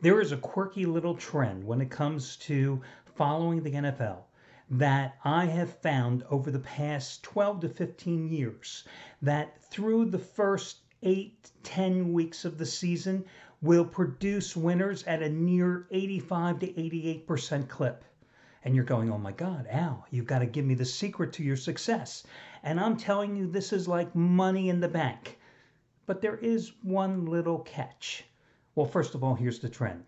There is a quirky little trend when it comes to following the NFL that I have found over the past 12 to 15 years that through the first 8, 10 weeks of the season will produce winners at a near 85 to 88% clip. And you're going, oh my God, Al, you've got to give me the secret to your success. And I'm telling you, this is like money in the bank. But there is one little catch. Well, first of all, here's the trend.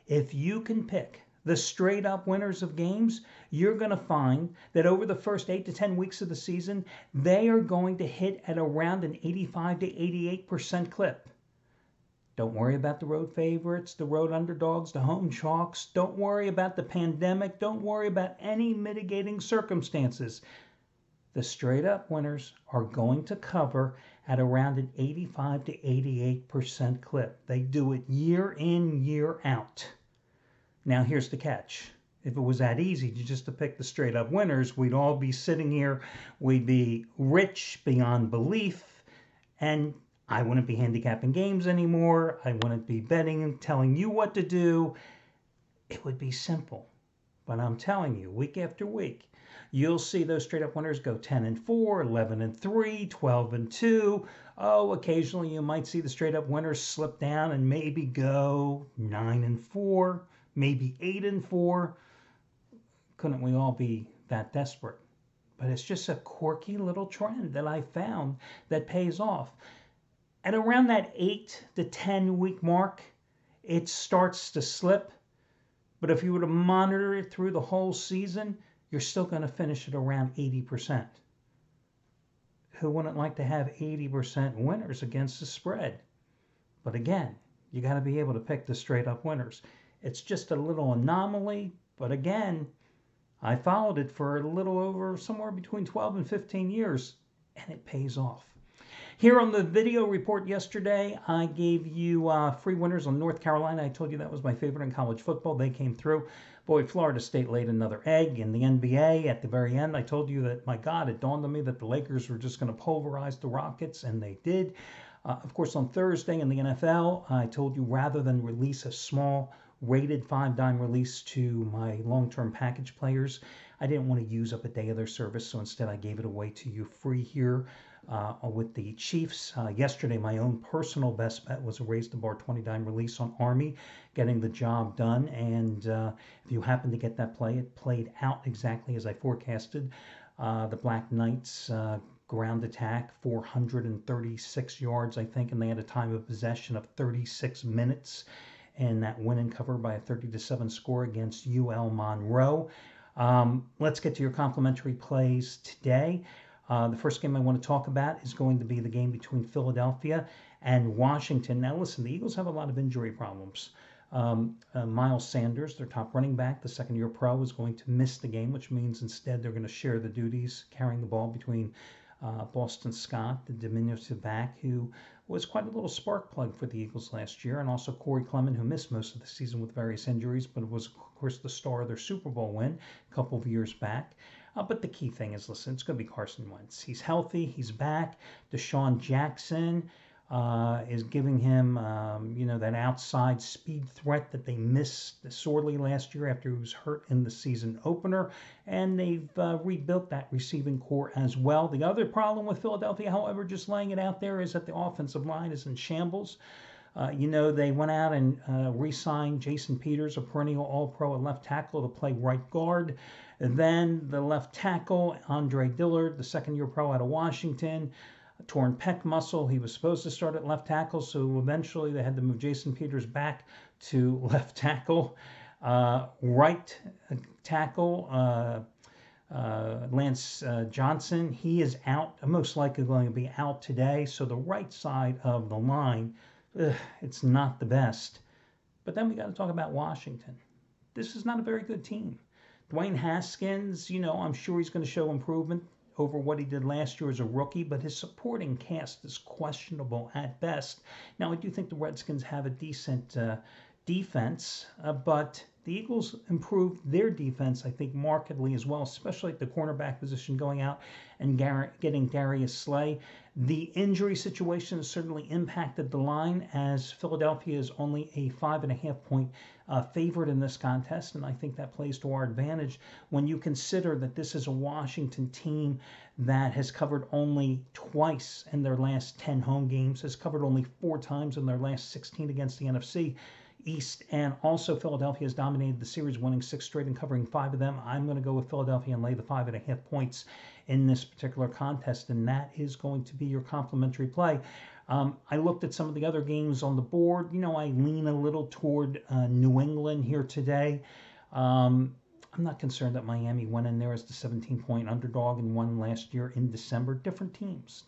If you can pick the straight up winners of games, you're going to find that over the first 8 to 10 weeks of the season, they are going to hit at around an 85 to 88% clip. Don't worry about the road favorites, the road underdogs, the home chalks. Don't worry about the pandemic. Don't worry about any mitigating circumstances. The straight up winners are going to cover at around an 85 to 88% clip. They do it year in, year out. Now here's the catch. If it was that easy just to pick the straight up winners, we'd all be sitting here, we'd be rich beyond belief, and I wouldn't be handicapping games anymore. I wouldn't be betting and telling you what to do. It would be simple. But I'm telling you, week after week, you'll see those straight up winners go 10-4, 11-3, 12-2. Oh, occasionally you might see the straight up winners slip down and maybe go 9-4, maybe 8-4. Couldn't we all be that desperate? But it's just a quirky little trend that I found that pays off. At around that 8 to 10 week mark, it starts to slip. But if you were to monitor it through the whole season, you're still going to finish at around 80%. Who wouldn't like to have 80% winners against the spread? But again, you got to be able to pick the straight up winners. It's just a little anomaly, but again, I followed it for a little over somewhere between 12 and 15 years, and it pays off. Here on the video report yesterday, I gave you free winners on North Carolina. I told you that was my favorite in college football. They came through. Boy, Florida State laid another egg in the NBA at the very end. I told you that, my God, it dawned on me that the Lakers were just going to pulverize the Rockets, and they did. Of course, on Thursday in the NFL, I told you rather than release a small rated $5 release to my long-term package players, I didn't want to use up a day of their service, so instead I gave it away to you free here with the Chiefs. Yesterday, my own personal best bet was a raise the bar $20 release on Army, getting the job done. And if you happen to get that play, it played out exactly as I forecasted. The Black Knights ground attack, 436 yards, I think, and they had a time of possession of 36 minutes. And that win and cover by a 30-7 score against UL Monroe. Let's get to your complimentary plays today. The first game I want to talk about is going to be the game between Philadelphia and Washington. Now, listen, the Eagles have a lot of injury problems. Miles Sanders, their top running back, the second-year pro, is going to miss the game, which means instead they're going to share the duties carrying the ball between Boston Scott, the diminutive back, who was quite a little spark plug for the Eagles last year, and also Corey Clement, who missed most of the season with various injuries, but was, of course, the star of their Super Bowl win a couple of years back. But the key thing is, listen, it's going to be Carson Wentz. He's healthy. He's back. Deshaun Jackson is giving him, that outside speed threat that they missed sorely last year after he was hurt in the season opener. And they've rebuilt that receiving core as well. The other problem with Philadelphia, however, just laying it out there, is that the offensive line is in shambles. They went out and re-signed Jason Peters, a perennial All-Pro at left tackle, to play right guard. And then the left tackle, Andre Dillard, the second-year pro out of Washington, a torn pec muscle. He was supposed to start at left tackle, so eventually they had to move Jason Peters back to left tackle. Right tackle, Lance Johnson, he is out, most likely going to be out today. So the right side of the line, it's not the best. But then we got to talk about Washington. This is not a very good team. Dwayne Haskins, I'm sure he's going to show improvement over what he did last year as a rookie, but his supporting cast is questionable at best. Now, I do think the Redskins have a decent defense, but the Eagles improved their defense, I think, markedly as well, especially at the cornerback position, going out and getting Darius Slay. The injury situation has certainly impacted the line, as Philadelphia is only a 5.5 point favorite in this contest, and I think that plays to our advantage when you consider that this is a Washington team that has covered only twice in their last 10 home games, has covered only 4 times in their last 16 against the NFC East, and also Philadelphia has dominated the series, winning 6 straight and covering 5 of them. I'm going to go with Philadelphia and lay the 5.5 points in this particular contest, and that is going to be your complimentary play. I looked at some of the other games on the board. You know, I lean a little toward New England here today. I'm not concerned that Miami went in there as the 17-point underdog and won last year in December. Different teams.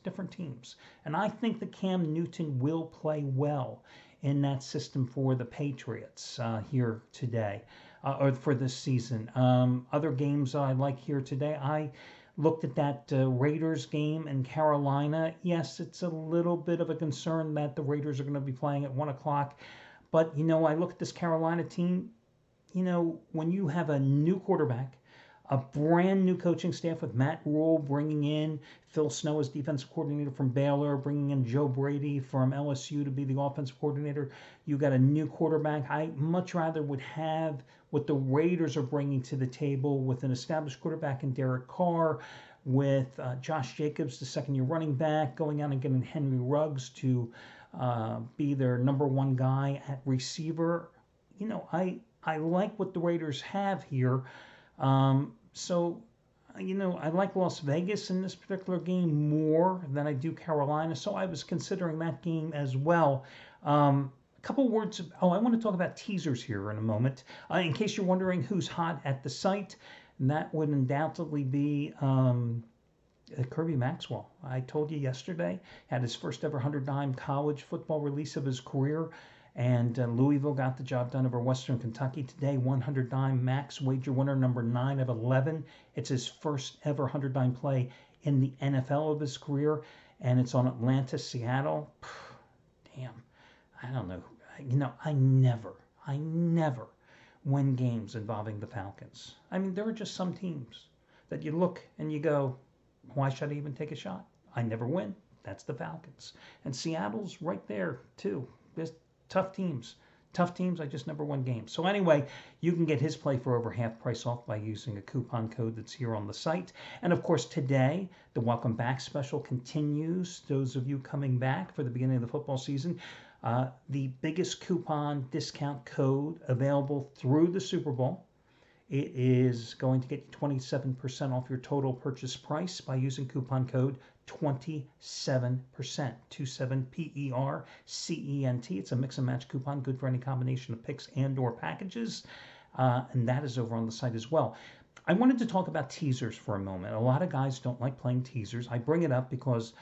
And I think that Cam Newton will play well in that system for the Patriots here today, or for this season. Other games I like here today, I looked at that Raiders game in Carolina. Yes, it's a little bit of a concern that the Raiders are going to be playing at 1 o'clock. But, you know, I look at this Carolina team, you know, when you have a new quarterback, a brand new coaching staff with Matt Rule bringing in Phil Snow as defensive coordinator from Baylor, bringing in Joe Brady from LSU to be the offensive coordinator. You got a new quarterback. I much rather would have what the Raiders are bringing to the table with an established quarterback in Derek Carr, with Josh Jacobs, the second-year running back, going out and getting Henry Ruggs to be their number 1 guy at receiver. You know, I like what the Raiders have here. So, you know, I like Las Vegas in this particular game more than I do Carolina, so I was considering that game as well. A couple words. I want to talk about teasers here in a moment. In case you're wondering who's hot at the site, and that would undoubtedly be Kirby Maxwell. I told you yesterday, had his first ever 100-dime college football release of his career. And Louisville got the job done over Western Kentucky today. 100-dime max wager winner, number 9 of 11. It's his first ever 100-dime play in the NFL of his career, and it's on Atlanta, Seattle. Damn, I don't know. You know, I never win games involving the Falcons. I mean, there are just some teams that you look and you go, why should I even take a shot? I never win. That's the Falcons. And Seattle's right there, too. There's tough teams, I just never won games. So anyway, you can get his play for over half price off by using a coupon code that's here on the site. And of course, today, the Welcome Back special continues. Those of you coming back for the beginning of the football season, the biggest coupon discount code available through the Super Bowl. It is going to get you 27% off your total purchase price by using coupon code 27%, 27PERCENT. It's a mix and match coupon, good for any combination of picks and or packages, and that is over on the site as well. I wanted to talk about teasers for a moment. A lot of guys don't like playing teasers. I bring it up because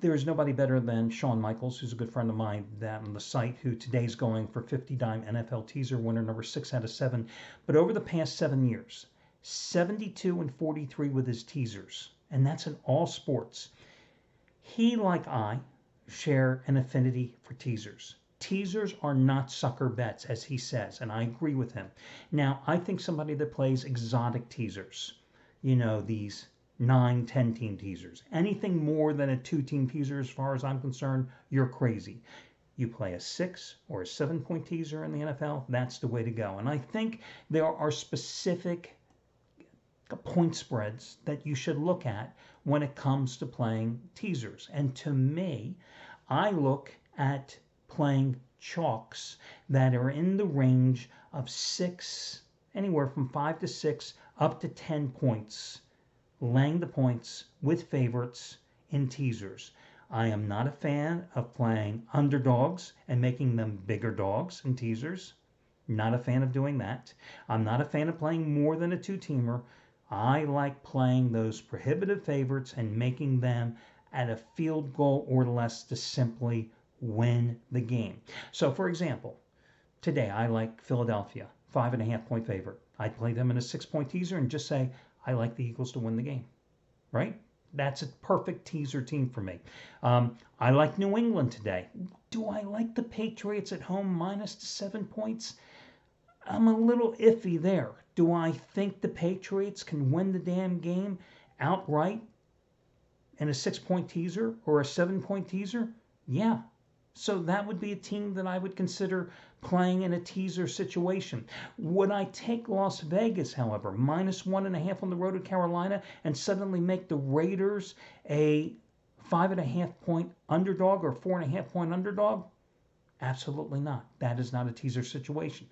there's nobody better than Shawn Michaels, who's a good friend of mine that on the site, who today's going for 50-dime NFL teaser winner, number 6 out of 7. But over the past 7 years, 72-43 with his teasers, and that's in all sports. He, like I, share an affinity for teasers. Teasers are not sucker bets, as he says, and I agree with him. Now, I think somebody that plays exotic teasers, you know, these 9, 10-team teasers, anything more than a 2-team teaser, as far as I'm concerned, you're crazy. You play a 6 or a 7-point teaser in the NFL, that's the way to go. And I think there are specific point spreads that you should look at when it comes to playing teasers. And to me, I look at playing chalks that are in the range of 6, anywhere from 5 to 6, up to 10 points, laying the points with favorites in teasers. I am not a fan of playing underdogs and making them bigger dogs in teasers. Not a fan of doing that. I'm not a fan of playing more than a 2-teamer. I like playing those prohibitive favorites and making them at a field goal or less to simply win the game. So, for example, today I like Philadelphia, 5.5-point favorite. I'd play them in a 6-point teaser and just say, I like the Eagles to win the game, right? That's a perfect teaser team for me. I like New England today. Do I like the Patriots at home minus the 7 points? I'm a little iffy there. Do I think the Patriots can win the damn game outright in a 6 point teaser or a 7 point teaser? Yeah. So that would be a team that I would consider playing in a teaser situation. Would I take Las Vegas, however, minus 1.5 on the road at Carolina and suddenly make the Raiders a 5.5 point underdog or 4.5 point underdog? Absolutely not. That is not a teaser situation.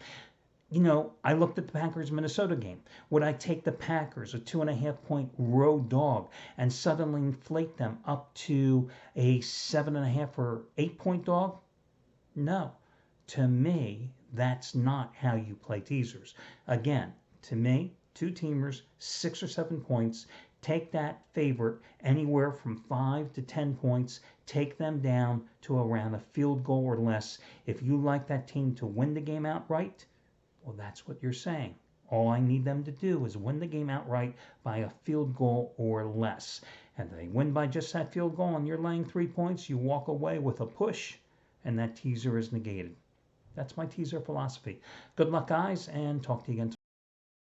I looked at the Packers Minnesota game. Would I take the Packers, a 2.5 point road dog, and suddenly inflate them up to a 7.5 or 8 point dog? No. To me, that's not how you play teasers. Again, to me, two teamers, 6 or 7 points. Take that favorite anywhere from 5 to 10 points. Take them down to around a field goal or less. If you like that team to win the game outright, well, that's what you're saying. All I need them to do is win the game outright by a field goal or less. And they win by just that field goal and you're laying 3 points, you walk away with a push, and that teaser is negated. That's my teaser philosophy. Good luck, guys, and talk to you again tomorrow.